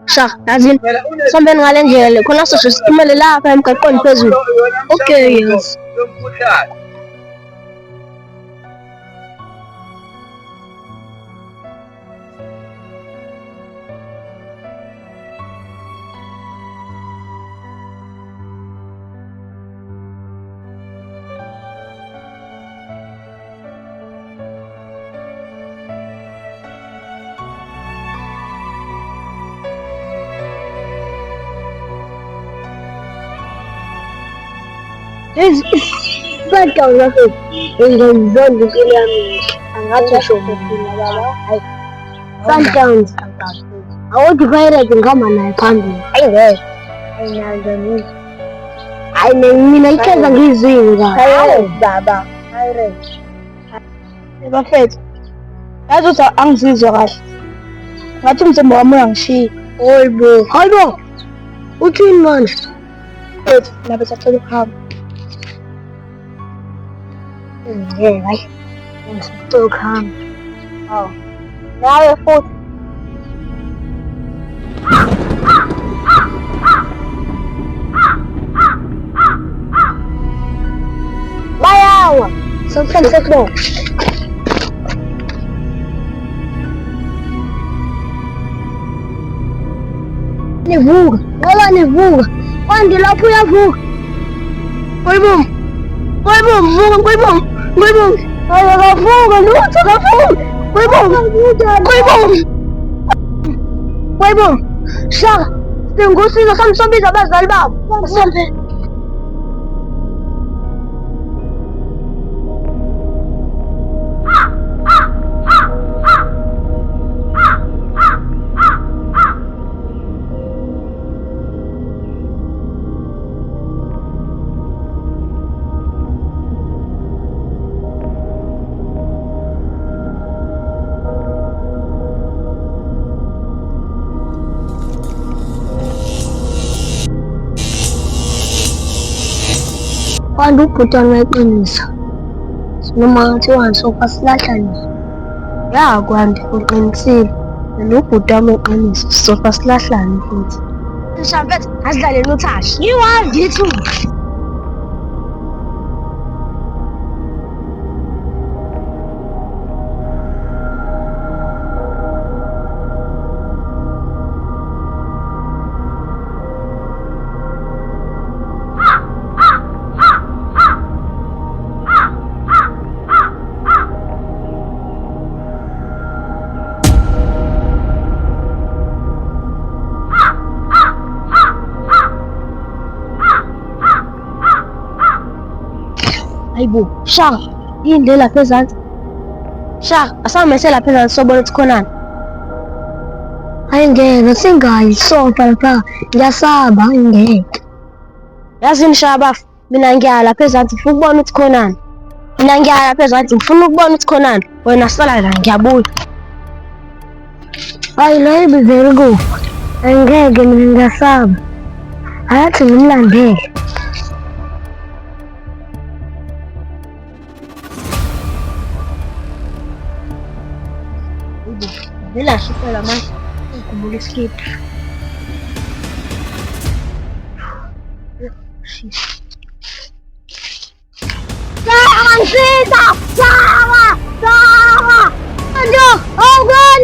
Sha, yazini sihambeni ngale ndlela khona sosheshe siphumele lapha emgaqweni phezulu. Okay, yes. Bantwana bafethu ngizonke impilo yami angathi ushophephile baba. Hayi Sundowns awuthi Pirates ngihamba naye phambili. Hayi mina ikheza ngizwile kahle. Baba Pirates bafethu yazi ukuthi angizizwa kahle ngathi umzimba wami uyangishiya. Hayibo uthini manje bafethu nabe sacela ukuhamba. Hayi ngicela ukuhamba. Hawu nawe futhi bayawa sokuhlala sekubona nivuka ngoba nivuka kwandi lapho uyavuka Ngoyibonga hayi kavuka lutho kavuka Ngoyibonga Shaka singosizo sami sobiza abazali babo asambe Kwanda ubhutwana weqiniso noma kuthiwa sofa silahlane ya kwanda uqinisile nobhutwana weqiniso sofa silahlane futhi Shafet asidlale nothashi yiwazi yethu Hayibo Shaka yinde lapha ezantsi Shaka asamese lapha ezantsi sobona ukuthi khonani hayi ngeke singayi sofa lapha ngiyasaba ngeke yazini Shaba mina ngiya lapha ezantsi ngifuna ukubona ukuthi khonani mina ngiya lapha ezantsi ngifuna ukubona ukuthi khonani wena sala la ngiyabuya hayi la ibizele ku angeke mina ngiyasaba ayathi ngimlandele Vela shifela manje ngikhumbula iskip Sawa! Sawa! Aduh! Oh God!